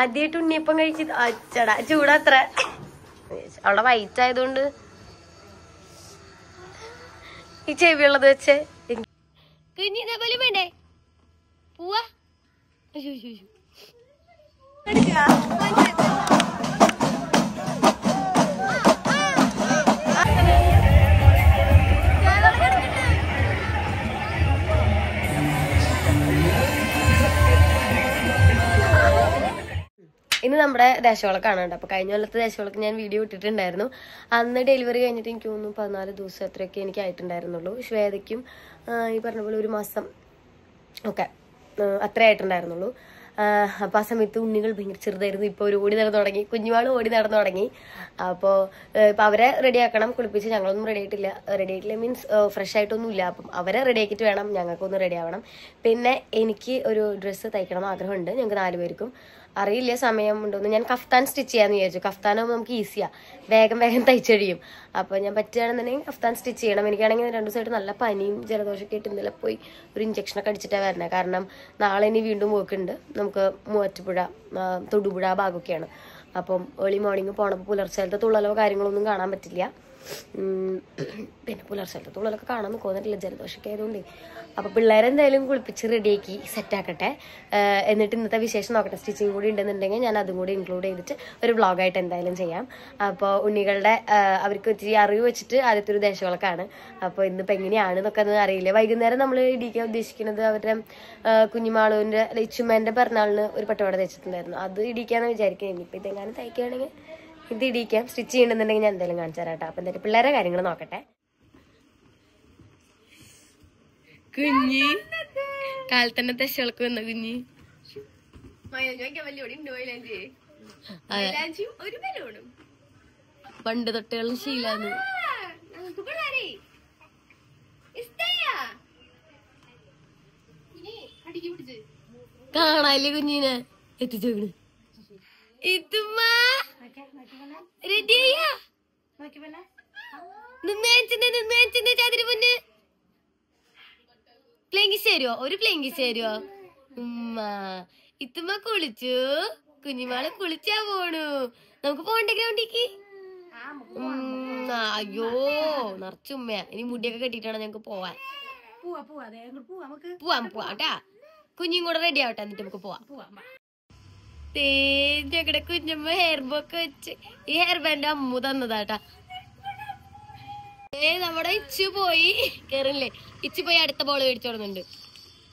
ആദ്യമായിട്ട് ഉണ്ണിയപ്പം കഴിച്ചത് അച്ചടാ ചൂടത്ര. അവളെ വൈറ്റ് ആയതുകൊണ്ട് ഈ ചെവിയുള്ളത് വെച്ച് കുഞ്ഞിതേപോലെ വേണ്ടേ പോവാ. ഇന്ന് നമ്മുടെ ദേശവിളക്കാണ് കേട്ടോ. അപ്പൊ കഴിഞ്ഞ കൊല്ലത്തെ ദേശവിളക്ക് ഞാൻ വീഡിയോ ഇട്ടിട്ടുണ്ടായിരുന്നു. അന്ന് ഡെലിവറി കഴിഞ്ഞിട്ട് എനിക്ക് തോന്നുന്നു 14 ദിവസം അത്രയൊക്കെ എനിക്ക് ആയിട്ടുണ്ടായിരുന്നുള്ളൂ. ശ്വേതയ്ക്കും ഈ പറഞ്ഞ പോലെ 1 മാസം ഒക്കെ അത്രേ ആയിട്ടുണ്ടായിരുന്നുള്ളൂ. അപ്പൊ ആ സമയത്ത് ഉണ്ണികൾ ഭയങ്കര ചെറുതായിരുന്നു. ഇപ്പൊ ഒരു ഓടി നടന്നു തുടങ്ങി, കുഞ്ഞുവാളും ഓടി നടന്നു തുടങ്ങി. അപ്പൊ അവരെ റെഡിയാക്കണം, കുളിപ്പിച്ച്. ഞങ്ങളൊന്നും റെഡി ആയിട്ടില്ല മീൻസ് ഫ്രഷ് ആയിട്ടൊന്നും ഇല്ല. അപ്പം അവരെ റെഡി ആക്കിയിട്ട് വേണം ഞങ്ങൾക്കൊന്ന് റെഡി ആവണം. പിന്നെ എനിക്ക് ഒരു ഡ്രസ്സ് തയ്ക്കണം ആഗ്രഹമുണ്ട്. ഞങ്ങൾക്ക് 4 പേർക്കും. അറിയില്ല സമയം ഉണ്ടോന്ന്. ഞാൻ കഫ്താൻ സ്റ്റിച്ച് ചെയ്യാന്ന് വിചാരിച്ചു. കഫ്താനാകുമ്പോൾ നമുക്ക് ഈസിയാ, വേഗം തയ്ച്ചഴിയും. അപ്പൊ ഞാൻ പറ്റുകയാണെന്നുണ്ടെങ്കിൽ കഫ്താൻ സ്റ്റിച്ച് ചെയ്യണം. എനിക്കാണെങ്കിൽ 2 ദിവസമായിട്ട് നല്ല പനിയും ജലദോഷമൊക്കെ ആയിട്ട് ഇന്നലെ പോയി ഒരു ഇഞ്ചക്ഷനൊക്കെ അടിച്ചിട്ടാണ് വരുന്നത്. കാരണം നാളെ ഇനി വീണ്ടും പോക്കുണ്ട്. നമുക്ക് മൂവാറ്റുപുഴ, തൊടുപുഴ ഭാഗമൊക്കെയാണ്. അപ്പം ഏർലി മോർണിംഗ് പോണപ്പോൾ പുലർച്ചേലത്തെ തുള്ളലോ കാര്യങ്ങളൊന്നും കാണാൻ പറ്റില്ല. പിന്നെ പുലർച്ചേലത്തെ തുള്ളലൊക്കെ കാണാൻ നിൽക്കുന്നില്ല, ജലദോഷമൊക്കെ ആയതുകൊണ്ട്. അപ്പൊ പിള്ളേരെന്തായാലും കുളിപ്പിച്ച് റെഡിയാക്കി സെറ്റാക്കട്ടെ. എന്നിട്ട് ഇന്നത്തെ വിശേഷം നോക്കട്ടെ. സ്റ്റിച്ചിങ് കൂടി ഉണ്ടെന്നുണ്ടെങ്കിൽ ഞാൻ അതും കൂടി ഇൻക്ലൂഡ് ചെയ്തിട്ട് ഒരു വ്ളോഗായിട്ട് എന്തായാലും ചെയ്യാം. അപ്പോൾ ഉണ്ണികളുടെ അവർക്ക് ഒത്തിരി അറിവ് വെച്ചിട്ട് ആദ്യത്തെ ഒരു ദേശവിളക്കാണ്. അപ്പോൾ ഇന്നിപ്പോൾ എങ്ങനെയാണെന്നൊക്കെ അത് അറിയില്ല. വൈകുന്നേരം നമ്മൾ ഇടിക്കാൻ ഉദ്ദേശിക്കുന്നത് അവരുടെ കുഞ്ഞുമാളുവിൻ്റെ ഇച്ചുമ്മേൻ്റെ പിറന്നാളിന് ഒരു പട്ടുപാട തയ്ച്ചിട്ടുണ്ടായിരുന്നു. അത് ഇടിക്കാന്ന് വിചാരിക്കുന്നത്. ഇനിയിപ്പോൾ ഇതെങ്ങാനും തയ്ക്കുകയാണെങ്കിൽ ഇത് ഇടിക്കാം. സ്റ്റിച്ച് ചെയ്യണമെന്നുണ്ടെങ്കിൽ ഞാൻ എന്തായാലും കാണിച്ചു തരാം കേട്ടോ. അപ്പം എന്തായാലും പിള്ളേരെ കാര്യങ്ങൾ നോക്കട്ടെ. കുഞ്ഞി കാലത്തന്നെ ദശവിളക്ക് വന്ന കുഞ്ഞി പണ്ട് തൊട്ടുള്ള ശീലാന്ന്. കാണാല്ലേ കുഞ്ഞിനെ എത്തിച്ചോക്കണ്. പ്ലേങ്കിസ് തരുവോ? ഒരു പ്ലേങ്കിസ് തരുവോ? ഉമ്മ ഇത്തുമ്മ കുളിച്ചു. കുഞ്ഞിമാള് കുളിച്ചാ പോണു. നമുക്ക് പോണ്ടേ ഗ്രൗണ്ടിക്ക്? അയ്യോ നിറച്ചുമ്മ. ഇനി മുടിയൊക്കെ കെട്ടിട്ടാണ് ഞങ്ങക്ക് പോവാൻ. പോവാട്ടാ. കുഞ്ഞും കൂടെ റെഡി ആവട്ടെ, എന്നിട്ട് നമുക്ക് പോവാം. തേജക്കടെ കുഞ്ഞമ്മ ഹെയർ ബൊക്കെ വെച്ച്. ഈ ഹെയർ ബാൻഡ് അമ്മു തന്നതാട്ടാ. നമ്മുടെ ഇച്ചു പോയി കേറില്ലേ. ഇച്ചു പോയി അടുത്ത ബോള് മേടിച്ചോടുന്നുണ്ട്.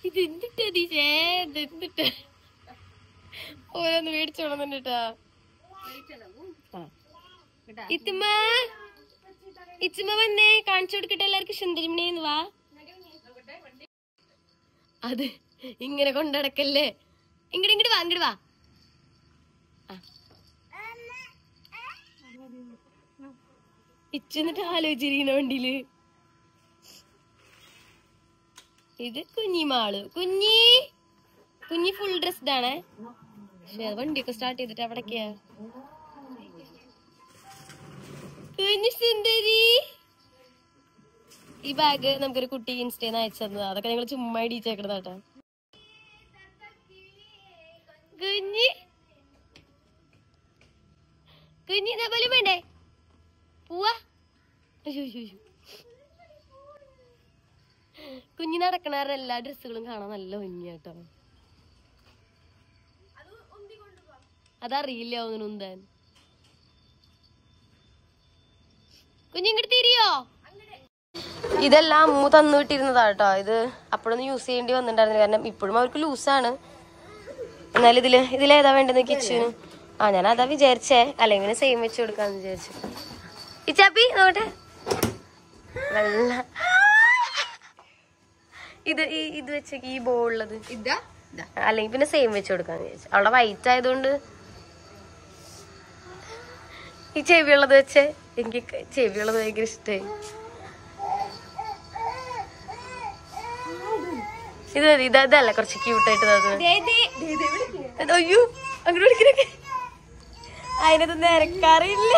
ഇത് എന്തിട്ട് ഓരോന്ന് മേടിച്ചോടുന്നുണ്ടാ. ഇച്ചുമ്മ വന്നേ, കാണിച്ചു കൊടുക്കട്ടെ എല്ലാവർക്കും. സുന്ദരിമണിന്ന് വാ. അത് ഇങ്ങനെ കൊണ്ടടക്കല്ലേ. ഇങ്ങോട്ട് വാ. ഇച്ചെന്നിട്ട് ആലോചിച്ചിരിക്കുന്ന വണ്ടിയില്. ഇത് കുഞ്ഞിമാള്. കുഞ്ഞി ഫുൾ ഡ്രസ്ഡ് ആണേ. പക്ഷെ വണ്ടിയൊക്കെ സ്റ്റാർട്ട് ചെയ്തിട്ട് അവിടേക്കാ. കുഞ്ഞു സുന്ദരി. ഈ ബാഗ് നമുക്കൊരു കുട്ടി ഇൻസ്റ്റേന്ന് അയച്ചു തന്നതാ. അതൊക്കെ ഞങ്ങൾ ചുമ്മാ ഇടിച്ചേക്കണതാട്ടാ. കുഞ്ഞി ഇതേപോലെ വേണ്ടേ പോവാ. കുഞ്ഞി നടക്കണ എല്ലാ ഡ്രസ്സുകളും കാണാൻ നല്ല ഭംഗിയാട്ടോ. അതറിയില്ല ഒന്നിനും ഉന്താൻ. കുഞ്ഞിങ്ങോട്ട് തിരിയോ? ഇതെല്ലാം അമ്മു തന്നു വിട്ടിരുന്നതാട്ടോ. ഇത് അപ്പോഴൊന്നും യൂസ് ചെയ്യേണ്ടി വന്നിട്ടുണ്ടായിരുന്നു. കാരണം ഇപ്പോഴും അവർക്ക് ലൂസാണ്. എന്നാലും ഇതിലേതാ വേണ്ടത് കിച്ചന്? ഞാൻ അതാ വിചാരിച്ചേ. അല്ലെങ്കിൽ സെയിം വെച്ച് കൊടുക്കാന്ന് വിചാരിച്ചു. ഇച്ചാപ്പി നോട്ടെ. വെള്ള ഇത് വെച്ചേക്ക് ഈ ബോ ഉള്ളത്. അല്ലെങ്കിൽ പിന്നെ സെയിം വെച്ച് കൊടുക്കാന്ന് വിചാരിച്ചു. അവളുടെ വൈറ്റ് ആയതുകൊണ്ട് ഈ ചെവിയുള്ളത് വെച്ചേ. എനിക്ക് ചെവിയുള്ളത് ഭയങ്കര ഇഷ്ടമായി. ഇതല്ല കുറച്ച് ക്യൂട്ടായിട്ട് തോന്നുന്നു. അയ്യോ അങ്ങോട്ട് വിളിക്കണൊക്കെ. അതിനകത്തൊന്നും ഇറക്കാറില്ല.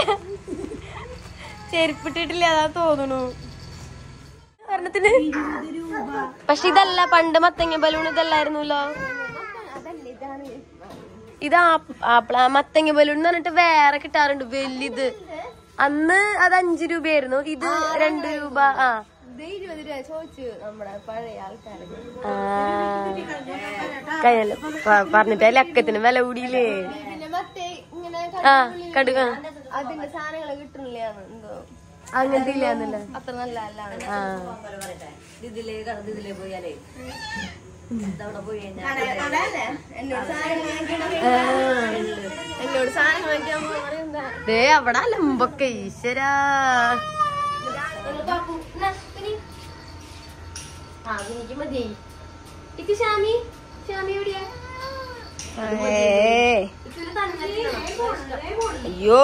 ചെരുപ്പിട്ടിട്ടില്ല, അതാ തോന്നുന്നു ഒരെണ്ണത്തിന്. പക്ഷെ ഇതല്ല, പണ്ട് മത്തങ്ങ ബലൂൺ ഇതല്ലായിരുന്നല്ലോ. ഇത് മത്തങ്ങ ബലൂൺ എന്ന് പറഞ്ഞിട്ട് വേറെ കിട്ടാറുണ്ട് വലുത്. അന്ന് അത് 5 രൂപയായിരുന്നു, ഇത് 2 രൂപ. ആ 20 രൂപ ചോദിച്ചു നമ്മുടെ പഴയ ആൾക്കാര്. കഴിഞ്ഞല്ലോ പറഞ്ഞിട്ട് ലക്കത്തിന് വില കൂടിയില്ലേ. പിന്നെ മറ്റേ ഇങ്ങനെ കടുക അതിന്റെ സാധനങ്ങൾ കിട്ടുന്നില്ല എന്തോ അങ്ങനത്തെ ഇല്ലാന്നല്ലേ. അത്ര നല്ല അല്ലാണ്. എന്നോട് സാധനം വാങ്ങിക്കാൻ പറയുന്ന അവിടെ അലമ്പൊക്കെ ഈശ്വരാ. അയ്യോ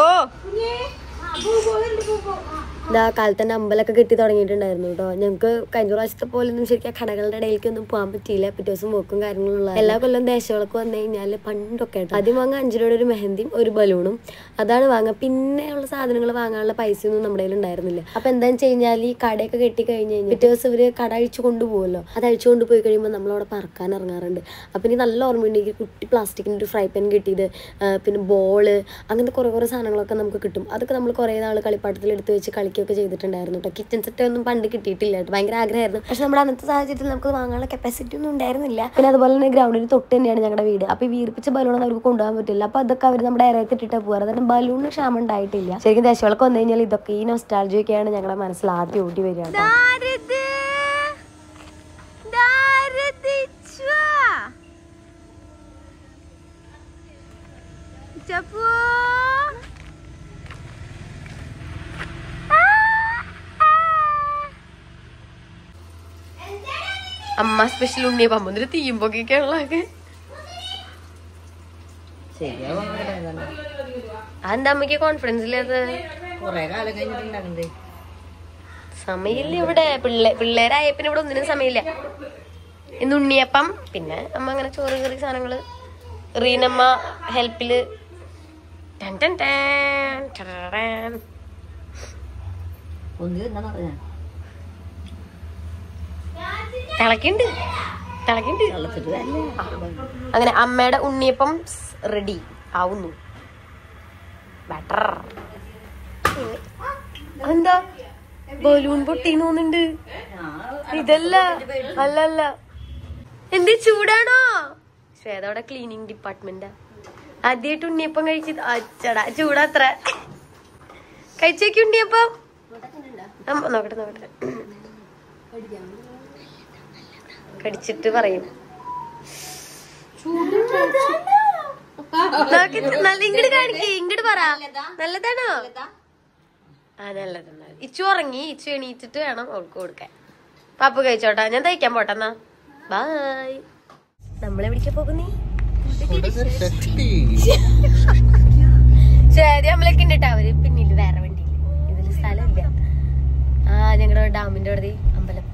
ഇതാ കാലത്ത് തന്നെ അമ്പലമൊക്കെ കെട്ടി തുടങ്ങിയിട്ടുണ്ടായിരുന്നു കേട്ടോ. ഞങ്ങൾക്ക് കഴിഞ്ഞ പ്രാവശ്യത്തെ പോലൊന്നും ശരിക്കും കടകളുടെ ഇടയിലേക്ക് ഒന്നും പോകാൻ പറ്റിയില്ല. പിറ്റേ ദിവസം പോക്കും കാര്യങ്ങളുള്ള എല്ലാ കൊല്ലം ദേശവിളക്ക് വന്നു കഴിഞ്ഞാൽ പണ്ടൊക്കെ ആയിട്ട് ആദ്യം വാങ്ങാൻ 5 രൂപയുടെ ഒരു മെഹന്തിയും ഒരു ബലൂണും അതാണ് വാങ്ങുക. പിന്നെ ഉള്ള സാധനങ്ങൾ വാങ്ങാനുള്ള പൈസയൊന്നും നമ്മുടെ കയ്യിൽ ഉണ്ടായിരുന്നില്ല. അപ്പൊ എന്താണെന്ന് വെച്ച് കഴിഞ്ഞാൽ ഈ കടയൊക്കെ കെട്ടി കഴിഞ്ഞ് കഴിഞ്ഞാൽ പിറ്റേ ദിവസം ഇവര് കട അഴിച്ചു കൊണ്ടുപോകുമല്ലോ. അത് അഴിച്ചു കൊണ്ടുപോയി കഴിയുമ്പോൾ നമ്മളവിടെ പറക്കാൻ ഇറങ്ങാറുണ്ട്. അപ്പൊ ഇനി നല്ല ഓർമ്മയുണ്ടെങ്കിൽ കുട്ടി പ്ലാസ്റ്റിക്കിന്റെ ഒരു ഫ്രൈ പാൻ കിട്ടിയത്, പിന്നെ ബോള്, അങ്ങനത്തെ കുറെ സാധനങ്ങളൊക്കെ നമുക്ക് കിട്ടും. അതൊക്കെ നമ്മൾ കുറെ നാൾ കളിപ്പാട്ടത്തിൽ എടുത്ത് വെച്ച് കളിക്കുകയൊക്കെ ചെയ്തിട്ടുണ്ടായിരുന്നു കേട്ടോ. കിച്ചൺ സെറ്റ് ഒന്നും പണ്ട് കിട്ടിയിട്ടില്ല കേട്ടോ. ഭയങ്കര ആഗ്രഹമായിരുന്നു. പക്ഷെ നമ്മുടെ അന്നത്തെ സാഹചര്യത്തിൽ നമുക്ക് വാങ്ങാനുള്ള കപ്പാസിറ്റി ഒന്നും ഉണ്ടായിരുന്നില്ല. പിന്നെ അതുപോലെ തന്നെ ഗ്രൗണ്ടിന് തൊട്ട് തന്നെയാണ് ഞങ്ങളുടെ വീട്. അപ്പൊ ഈ വീർപ്പിച്ച ബലൂണൊന്നും അവർക്ക് കൊണ്ടുപോകാൻ പറ്റില്ല. അപ്പൊ അതൊക്കെ അവർ നമ്മുടെ ഇറയത്ത് ഇട്ടിട്ട് പോകാറ്. കാരണം ബലൂണിന് ക്ഷാമം ഉണ്ടായിട്ടില്ല. ശരിക്കും ദേശവിളക്ക് വന്നു കഴിഞ്ഞാൽ ഇതൊക്കെ ഈ നൊസ്റ്റാൾജിയൊക്കെയാണ് ഞങ്ങളുടെ മനസ്സിൽ ആദ്യം ഓടി വരിക. അമ്മ സ്പെഷ്യൽ ഉണ്ണിയപ്പം എന്നിട്ട് തീയുമ്പോഴൊക്കെയുള്ളതൊക്കെ അതെന്താ അമ്മയ്ക്ക് കോൺഫിഡൻസ് ഇല്ലാത്ത? സമയമില്ല ഇവിടെ. പിള്ളേരായ പിന്നെ ഇവിടെ ഒന്നിനും സമയമില്ല. ഇന്ന് ഉണ്ണിയപ്പം, പിന്നെ അമ്മ അങ്ങനെ ചോറ് കറി സാധനങ്ങള്, റീനമ്മ ഹെൽപ്പില് തിളക്കുണ്ട്. അങ്ങനെ അമ്മയുടെ ഉണ്ണിയപ്പം റെഡി ആവുന്നു. ബട്ടർ എന്താ ബലൂൺ പൊട്ടിന്ന് തോന്നുന്നുണ്ട്. ഇതല്ല അല്ലല്ല എന്ത് ചൂടാണോ? ശ്വേതയുടെ ക്ലീനിങ് ഡിപ്പാർട്ട്മെന്റാ. ആദ്യമായിട്ട് ഉണ്ണിയപ്പം കഴിച്ചത്. അച്ചടാ ചൂടാത്ര. കഴിച്ചേക്ക് ഉണ്ണിയപ്പം. നോക്കട്ടെ കടിച്ചിട്ട് പറയും. ഇങ്ങോട്ട് കാണിക്കേ, ഇങ്ങോട്ട് പറ. നല്ലതാണോ? ആ നല്ലതാണ്. ഇച്ചു ഉറങ്ങി. ഇച്ചു എണീറ്റിട്ട് വേണം അവൾക്ക് കൊടുക്കാൻ. പാപ്പ കഴിച്ചോട്ടാ, ഞാൻ തയ്ക്കാൻ പോട്ടെന്നാ. ബായ്. നമ്മളെവിടേക്കാ പോകുന്നേ? ശരി നമ്മളൊക്കെ ഉണ്ട് കേട്ടോ. അവര് പിന്നില് വേറെ വണ്ടിയില്. ഇതില് സ്ഥലമില്ല. ആ ഞങ്ങളുടെ ഡാമിന്റെ അവിടെ അമ്പലം.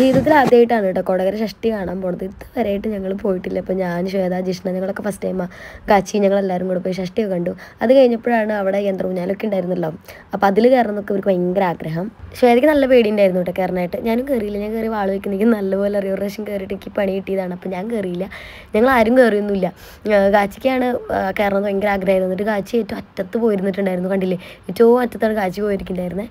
ജീവിതത്തിൽ ആദ്യമായിട്ടാണ് കേട്ടോ കൊടകര ഷഷ്ടി കാണാൻ പോണത്. ഇതുവരെയായിട്ട് ഞങ്ങൾ പോയിട്ടില്ല. അപ്പോൾ ഞാൻ, ശ്വേത, ജിഷ്ണ ഞങ്ങളൊക്കെ ഫസ്റ്റ് ടൈമാണ്. കാച്ചി ഞങ്ങളെല്ലാവരും കൂടെ പോയി ഷഷ്ടിയൊക്കെ കണ്ടു. അത് കഴിഞ്ഞപ്പോഴാണ് അവിടെ യന്ത്രഊഞ്ഞാലൊക്കെ ഉണ്ടായിരുന്നല്ലോ. അപ്പോൾ അതിൽ കയറുന്നൊക്കെ ഇവർക്ക് ഭയങ്കര ആഗ്രഹം. ശ്വേതയ്ക്ക് നല്ല പേടിയുണ്ടായിരുന്നു കേട്ടോ കയറാനായിട്ട്. ഞാനും കയറിയില്ല. ഞാൻ കയറി വാൾ വയ്ക്കുന്നെങ്കിൽ നല്ലപോലെ അറിയാം. ഒരു പ്രാവശ്യം കയറിയിട്ട് എനിക്ക് പണി കിട്ടിയതാണ്. അപ്പോൾ ഞാൻ കയറിയില്ല. ഞങ്ങൾ ആരും കയറിയൊന്നുമില്ല. കാച്ചിക്കാണ് കയറുന്നത് ഭയങ്കര ആഗ്രഹമായിരുന്നു. എന്നിട്ട് കാച്ചി ഏറ്റവും അറ്റത്ത് പോയിരുന്നിട്ടുണ്ടായിരുന്നു. കണ്ടില്ലേ, ഏറ്റവും അറ്റത്താണ് കാച്ചി പോയിരിക്കുന്നുണ്ടായിരുന്നത്.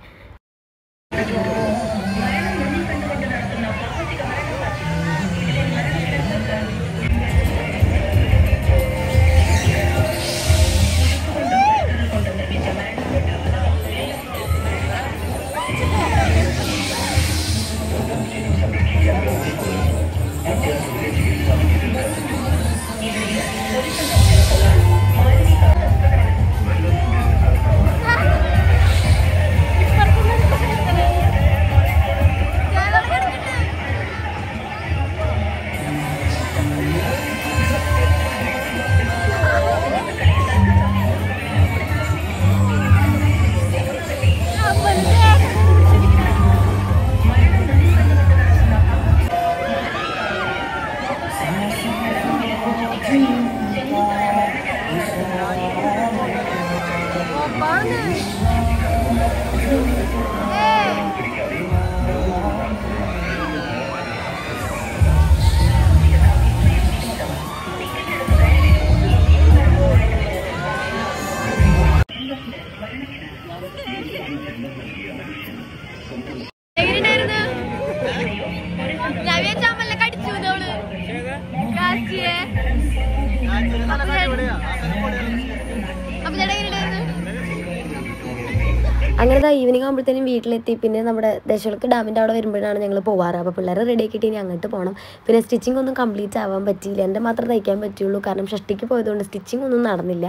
അങ്ങനെ ഈവനിങ് ആകുമ്പോഴത്തേനും വീട്ടിലെത്തി. പിന്നെ നമ്മുടെ ദേശവിളക്ക് ഡാമിൻ്റെ അവിടെ വരുമ്പോഴാണ് ഞങ്ങൾ പോവാറ്. അപ്പോൾ പിള്ളേരെ റെഡി ആക്കിയിട്ട് ഇനി അങ്ങോട്ട് പോകണം. പിന്നെ സ്റ്റിച്ചിങ് ഒന്നും കംപ്ലീറ്റ് ആവാൻ പറ്റിയില്ല. എൻ്റെ മാത്രം തയ്ക്കാൻ പറ്റുള്ളൂ. കാരണം ഷഷ്ടിക്ക് പോയതുകൊണ്ട് സ്റ്റിച്ചിങ് ഒന്നും നടന്നില്ല.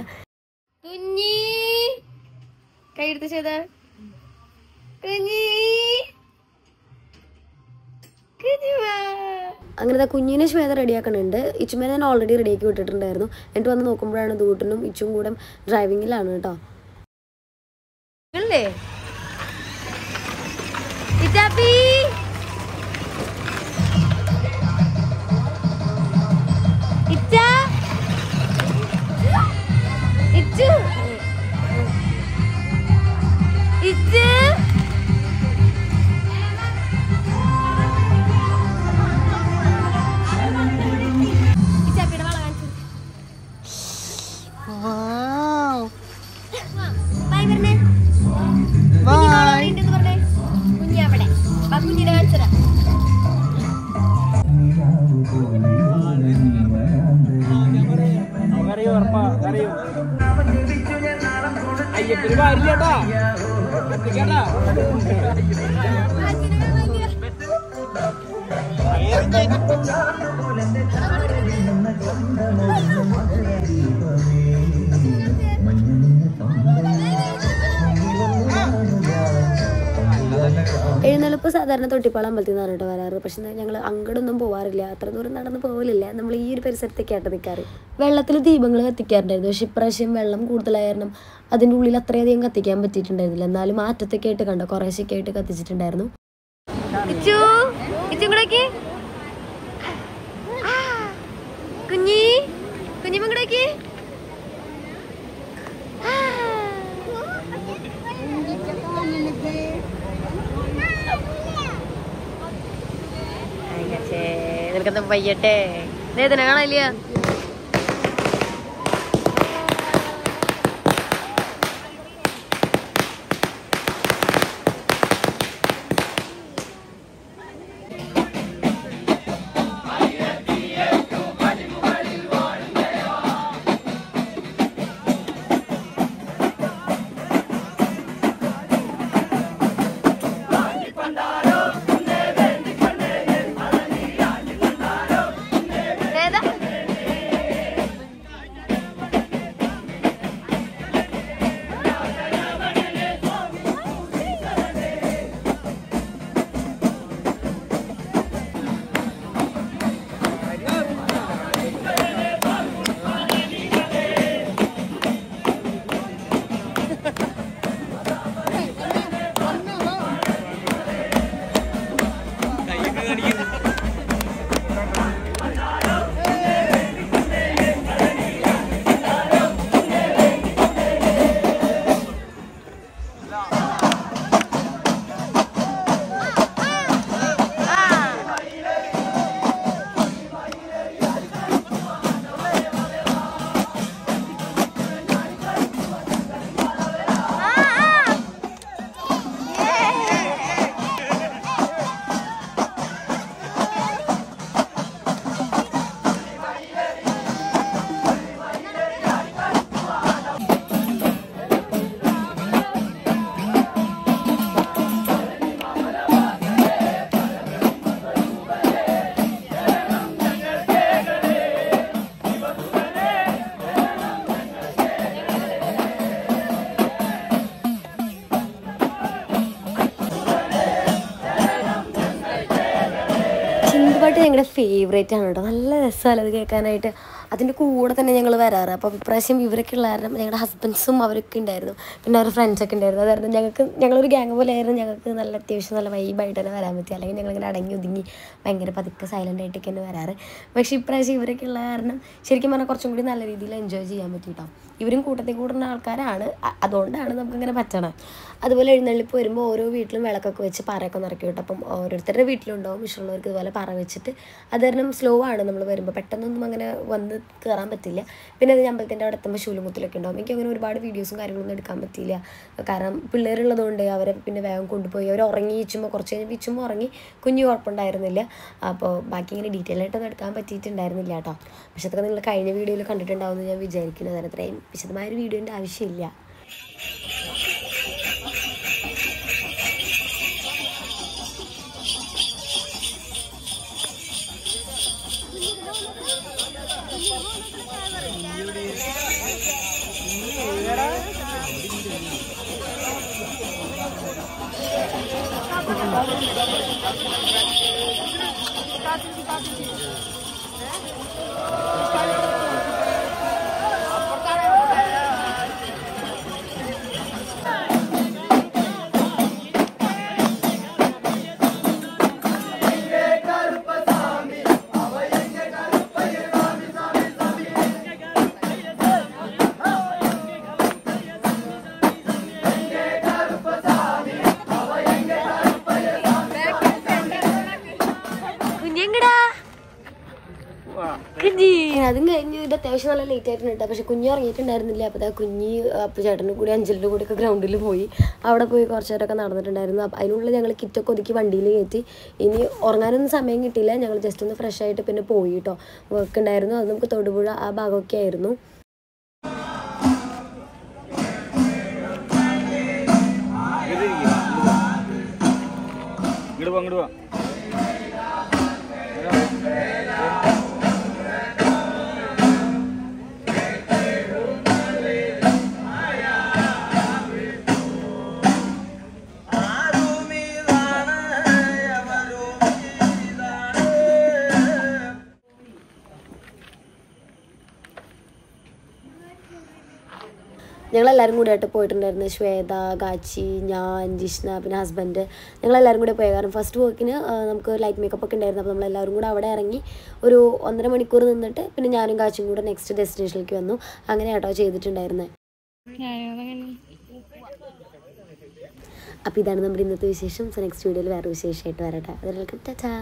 കൈയെടുത്ത് ചെയ്ത അങ്ങനെ കുഞ്ഞിനെ ശ്വേത റെഡിയാക്കണുണ്ട്. ഇച്ചുമേനെ ഞാൻ ഓൾറെഡി റെഡിയാക്കി വിട്ടിട്ടുണ്ടായിരുന്നു. എന്നിട്ട് വന്ന് നോക്കുമ്പോഴാണ് ദൂട്ടനും ഇച്ചും കൂടെ ഡ്രൈവിങ്ങിലാണ് കേട്ടോ. എഴുന്നള്ളിപ്പ് സാധാരണ തൊട്ടിപ്പാളം അമ്പലത്തിൽ നിന്നാണ് കേട്ടോ വരാറ്. പക്ഷെ ഞങ്ങൾ അങ്ങോട്ടൊന്നും പോകാറില്ല, അത്ര ദൂരം നടന്ന് പോകലില്ല. നമ്മൾ ഈ ഒരു പരിസരത്തേക്കായിട്ട് നിൽക്കാറ്. വെള്ളത്തിൽ ദീപങ്ങൾ കത്തിക്കാറുണ്ടായിരുന്നു. പക്ഷെ ഇപ്രാവശ്യം വെള്ളം കൂടുതലായ കാരണം അതിൻ്റെ ഉള്ളിൽ അത്രയധികം കത്തിക്കാൻ പറ്റിയിട്ടുണ്ടായിരുന്നില്ല. എന്നാലും മാറ്റത്തൊക്കെ ആയിട്ട് കണ്ടോ കുറേശ്ശൊക്കെ ആയിട്ട് കത്തിച്ചിട്ടുണ്ടായിരുന്നു. നിനക്കെന്താ പയ്യട്ടെ വേദന കാണാനില്ല. പാട്ട് ഞങ്ങളുടെ ഫേവറേറ്റ് ആണ് കേട്ടോ. നല്ല രസമല്ല അത് കേൾക്കാനായിട്ട്. അതിൻ്റെ കൂടെ തന്നെ ഞങ്ങൾ വരാറ്. അപ്പോൾ ഇപ്രാവശ്യം ഇവരൊക്കെ ഉള്ള കാരണം ഞങ്ങളുടെ ഹസ്ബൻഡ്സും അവരൊക്കെ ഉണ്ടായിരുന്നു. പിന്നെ അവരുടെ ഫ്രണ്ട്സൊക്കെ ഉണ്ടായിരുന്നു. അതായിരുന്നു ഞങ്ങളൊരു ഗ്യാങ് പോലെ ആയിരുന്നു. ഞങ്ങൾക്ക് നല്ല അത്യാവശ്യം നല്ല വൈബായിട്ട് തന്നെ വരാൻ പറ്റി. അല്ലെങ്കിൽ ഞങ്ങളിങ്ങനെ അടങ്ങി ഒതുങ്ങി ഭയങ്കര പതുക്കെ സൈലൻ്റ് ആയിട്ടൊക്കെ തന്നെ വരാറ്. പക്ഷേ ഇപ്രാവശ്യം ഇവരൊക്കെ ഉള്ള കാരണം ശരിക്കും പറഞ്ഞാൽ കുറച്ചും കൂടി നല്ല രീതിയിൽ എൻജോയ് ചെയ്യാൻ പറ്റി കേട്ടോ. ഇവരും കൂട്ടത്തിൽ കൂടുന്ന ആൾക്കാരാണ്, അതുകൊണ്ടാണ് നമുക്കിങ്ങനെ പറ്റണം. അതുപോലെ എഴുന്നള്ളിപ്പ് വരുമ്പോൾ ഓരോ വീട്ടിലും വിളക്കൊക്കെ വെച്ച് പറയൊക്കെ നിറക്കി കിട്ടും. അപ്പം ഓരോരുത്തരുടെ വീട്ടിലുണ്ടാവും. ഇഷ്ടമുള്ളവർക്ക് ഇതുപോലെ പറ വെച്ചിട്ട് അത് കാരണം സ്ലോ ആണ് നമ്മൾ വരുമ്പോൾ, പെട്ടെന്നൊന്നും അങ്ങനെ വന്ന് കയറാൻ പറ്റില്ല. പിന്നെ അത് അമ്പലത്തിൻ്റെ അവിടെ എത്തുമ്പോൾ ശൂലമുത്തിലൊക്കെ ഉണ്ടാവും. എനിക്ക് അങ്ങനെ ഒരുപാട് വീഡിയോസും കാര്യങ്ങളൊന്നും എടുക്കാൻ പറ്റിയില്ല, കാരണം പിള്ളേരുള്ളതുകൊണ്ട് അവരെ പിന്നെ വേഗം കൊണ്ടുപോയി അവർ ഉറങ്ങി ഇച്ചുമ്പോൾ കുറച്ച് കഴിഞ്ഞ് ഇച്ചുമ്പോൾ ഉറങ്ങി, കുഞ്ഞു കുഴപ്പമുണ്ടായിരുന്നില്ല. അപ്പോൾ ബാക്കി ഇങ്ങനെ ഡീറ്റെയിൽ ആയിട്ടൊന്നും എടുക്കാൻ പറ്റിയിട്ടുണ്ടായിരുന്നില്ല കേട്ടോ. പക്ഷെ അതൊക്കെ നിങ്ങൾ കഴിഞ്ഞ വീഡിയോയിൽ കണ്ടിട്ടുണ്ടാവുമെന്ന് ഞാൻ വിചാരിക്കുന്നത്. അത്രയും വിശദമായൊരു വീഡിയോൻ്റെ ആവശ്യമില്ല. അതും കഴിഞ്ഞ് ഇത് അത്യാവശ്യം നല്ല ലേറ്റ് ആയിട്ടുണ്ട്. പക്ഷെ കുഞ്ഞ് ഉറങ്ങിയിട്ടുണ്ടായിരുന്നില്ല. അപ്പോൾ അപ്പോൾ ചേട്ടനും കൂടി അഞ്ചലിൻ്റെ കൂടെയൊക്കെ ഗ്രൗണ്ടിൽ പോയി അവിടെ പോയി കുറച്ച് നേരമൊക്കെ നടന്നിട്ടുണ്ടായിരുന്നു. അതിനുള്ളിൽ ഞങ്ങൾ കിറ്റൊക്കെ ഒതുക്കി വണ്ടിയിൽ കയറ്റി. ഇനി ഉറങ്ങാനൊന്നും സമയം കിട്ടിയില്ല. ഞങ്ങൾ ജസ്റ്റ് ഒന്ന് ഫ്രഷ് ആയിട്ട് പിന്നെ പോയി കേട്ടോ. വർക്ക് ഉണ്ടായിരുന്നു. അത് നമുക്ക് തൊടുപുഴ ആ ഭാഗമൊക്കെ ആയിരുന്നു. ഞങ്ങളെല്ലാവരും കൂടിയായിട്ട് പോയിട്ടുണ്ടായിരുന്നു. ശ്വേത, ഗാച്ചി, ഞാൻ, ജിഷ്ണ, പിന്നെ ഹസ്ബൻഡ്, ഞങ്ങളെല്ലാവരും കൂടെ പോയി. കാരണം ഫസ്റ്റ് വർക്കിന് നമുക്ക് ലൈറ്റ് മേക്കപ്പ് ഒക്കെ ഉണ്ടായിരുന്നു. അപ്പോൾ നമ്മളെല്ലാവരും കൂടെ അവിടെ ഇറങ്ങി ഒരു 1.5 മണിക്കൂർ നിന്നിട്ട് പിന്നെ ഞാനും ഗാച്ചിയും കൂടെ നെക്സ്റ്റ് ഡെസ്റ്റിനേഷനിലേക്ക് വന്നു. അങ്ങനെ കേട്ടോ ചെയ്തിട്ടുണ്ടായിരുന്നത്. അപ്പോൾ ഇതാണ് നമ്മുടെ ഇന്നത്തെ വിശേഷം. സോ നെക്സ്റ്റ് വീഡിയോയിൽ വേറെ വിശേഷമായിട്ട് വരട്ടെ. അതിലേക്ക് ടാറ്റാ.